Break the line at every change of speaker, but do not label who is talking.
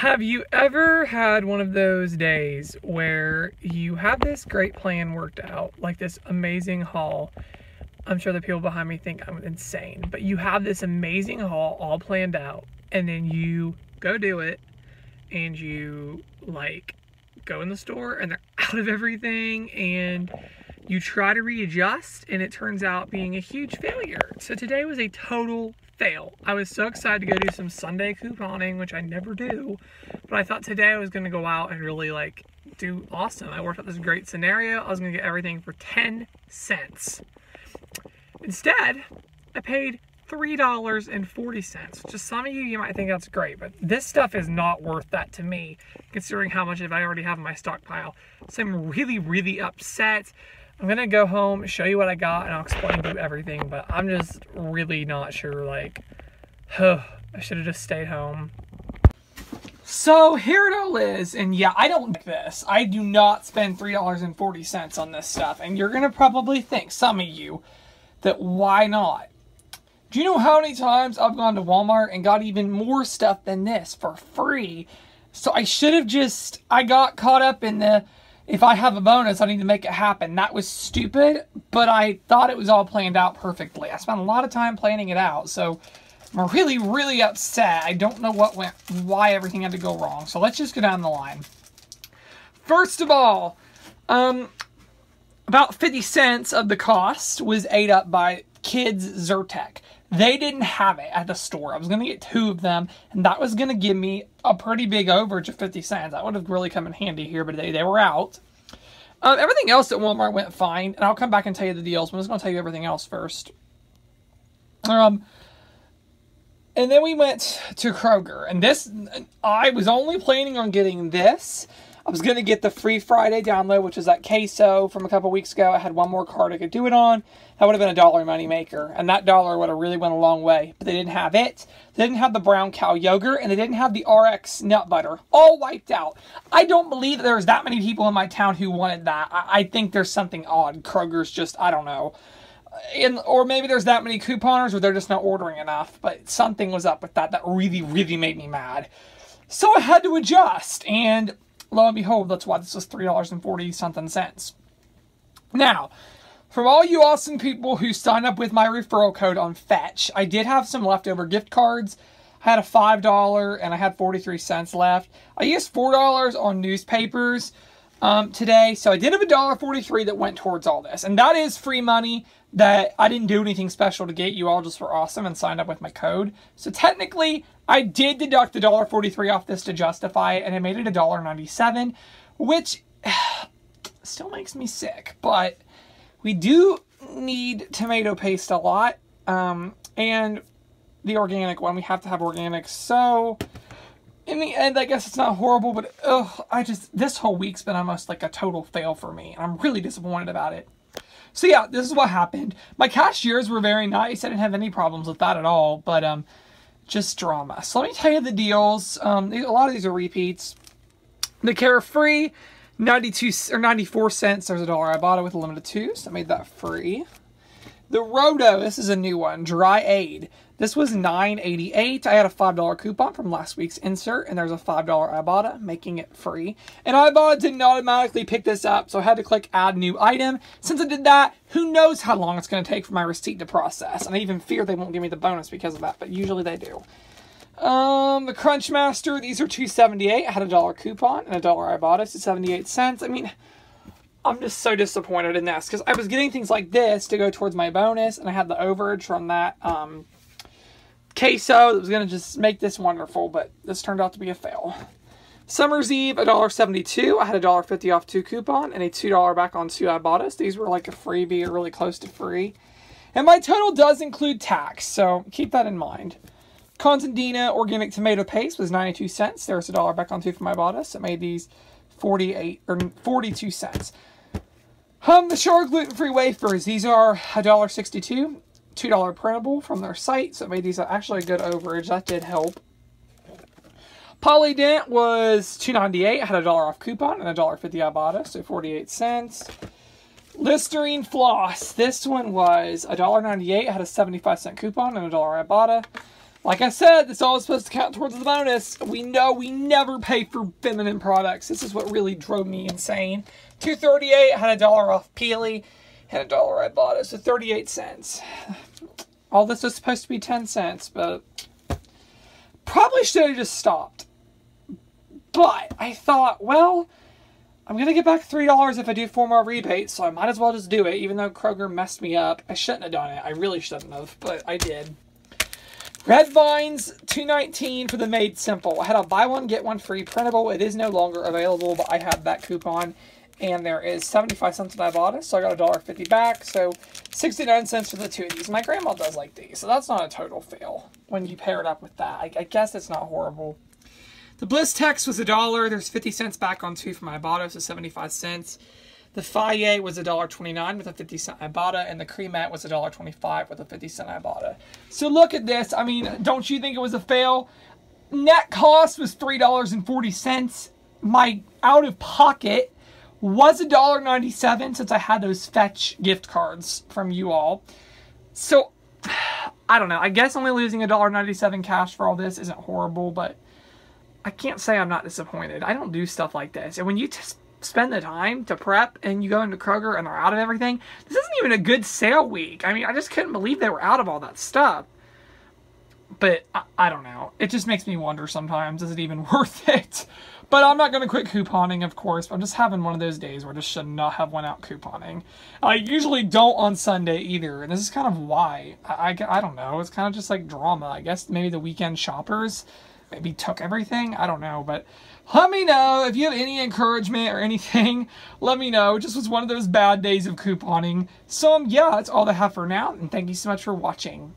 Have you ever had one of those days where you have this great plan worked out, like this amazing haul? I'm sure the people behind me think I'm insane, but you have this amazing haul all planned out, and then you go do it, and you like go in the store and they're out of everything, and you try to readjust, and it turns out being a huge failure. So today was a total fail. I was so excited to go do some Sunday couponing, which I never do, but I thought today I was going to go out and really like do awesome. I worked out this great scenario. I was going to get everything for 10 cents. Instead, I paid $3.40, which to some of you might think that's great, but this stuff is not worth that to me, considering how much of I already have in my stockpile. So I'm really, really upset. I'm gonna go home, show you what I got, and I'll explain to you everything, but I'm just really not sure, like, I should have just stayed home. So here it all is, and yeah, I don't like this. I do not spend $3.40 on this stuff, and you're gonna probably think, some of you, that why not? Do you know how many times I've gone to Walmart and got even more stuff than this for free? So I should have just, I got caught up in the, if I have a bonus, I need to make it happen. That was stupid, but I thought it was all planned out perfectly. I spent a lot of time planning it out, so I'm really, really upset. I don't know why everything had to go wrong. So let's just go down the line. First of all, about 50 cents of the cost was ate up by Kids Zyrtec. They didn't have it at the store. I was going to get 2 of them, and that was going to give me a pretty big overage of 50 cents. That would have really come in handy here, but they were out. Everything else at Walmart went fine, and I'll come back and tell you the deals. I'm just going to tell you everything else first. And then we went to Kroger, and this, I was only planning on getting this. I was going to get the free Friday download, which is that queso from a couple weeks ago. I had one more card I could do it on. That would have been a $1 money maker, and that $1 would have really went a long way. But they didn't have it. They didn't have the brown cow yogurt, and they didn't have the RX nut butter. All wiped out. I don't believe that there's that many people in my town who wanted that. I think there's something odd. Kroger's just, I don't know. Or maybe there's that many couponers, or they're just not ordering enough. But something was up with that. That really, really made me mad. So I had to adjust, and lo and behold, that's why this was $3.40 something. Now, from all you awesome people who signed up with my referral code on Fetch, I did have some leftover gift cards. I had a $5 and I had 43 cents left. I used $4 on newspapers today, so I did have $1.43 that went towards all this. And that is free money that I didn't do anything special to get. You all just were awesome and signed up with my code. So technically, I did deduct the $1.43 off this to justify it, and it made it $1.97, which still makes me sick. But we do need tomato paste a lot, and the organic one. We have to have organic. So in the end, I guess it's not horrible, but this whole week's been almost like a total fail for me. I'm really disappointed about it. So yeah, this is what happened. My cashiers were very nice. I didn't have any problems with that at all, but just drama. So let me tell you the deals. A lot of these are repeats. The Carefree, 92 or 94 cents. There's $1 Ibotta with a limit of 2, so I made that free. The Roto, this is a new one, Dry Aid. This was $9.88. I had a $5 coupon from last week's insert, and there's a $5 Ibotta, making it free. And Ibotta didn't automatically pick this up, so I had to click Add New Item. Since I did that, who knows how long it's going to take for my receipt to process. And I even fear they won't give me the bonus because of that, but usually they do. The Crunchmaster, these are $2.78. I had a $1 coupon and a $1 Ibotta, so 78 cents. I mean, I'm just so disappointed in this, because I was getting things like this to go towards my bonus, and I had the overage from that queso that was going to just make this wonderful, but this turned out to be a fail. Summer's Eve, $1.72. I had a $1.50 off 2 coupon and a $2 back on 2 Ibottas. These were like a freebie or really close to free. And my total does include tax, so keep that in mind. Contandina organic tomato paste was 92 cents. There's a $1 back on 2 for my Ibotta, so it made these 42 cents. The Char gluten-free wafers, these are $1.62. $2 printable from their site, so it made these actually a good overage. That did help. Polydent was $2.98. I had a $1 off coupon and a $1.50 Ibotta, so 48 cents. Listerine floss. This one was $1.98. I had a 75-cent coupon and a $1 Ibotta. Like I said, this all is supposed to count towards the bonus. We know we never pay for feminine products. This is what really drove me insane. $2.38, had $1 off Peely, had $1 Ibotta, so 38 cents. All this was supposed to be 10 cents, but probably should have just stopped. But I thought, well, I'm going to get back $3 if I do 4 more rebates, so I might as well just do it, even though Kroger messed me up. I shouldn't have done it. I really shouldn't have, but I did. Red Vines, $2.19 for the Made Simple. I had a buy one, get one free printable. It is no longer available, but I have that coupon. And there is 75 cents that I bought it, so I got $1.50 back. So 69 cents for the 2 of these. My grandma does like these, so that's not a total fail when you pair it up with that. I guess it's not horrible. The Bliss Text was $1. There's 50 cents back on 2 from Ibotta, so 75 cents. The Faye was $1.29 with a 50-cent Ibotta, and the Creamette was $1.25 with a 50-cent Ibotta. So look at this. I mean, don't you think it was a fail? Net cost was $3.40. My out-of-pocket was $1.97 since I had those Fetch gift cards from you all. So, I don't know. I guess only losing $1.97 cash for all this isn't horrible, but I can't say I'm not disappointed. I don't do stuff like this. And when you spend the time to prep and you go into Kroger and they're out of everything, this isn't even a good sale week. I mean, I just couldn't believe they were out of all that stuff. But I don't know. It just makes me wonder sometimes, is it even worth it? But I'm not going to quit couponing, of course. I'm just having one of those days where I just should not have went out couponing. I usually don't on Sunday either. And this is kind of why. I don't know. It's kind of just like drama. I guess maybe the weekend shoppers maybe took everything. I don't know. But let me know if you have any encouragement or anything. Let me know. It just was one of those bad days of couponing. So, yeah, that's all I have for now. And thank you so much for watching.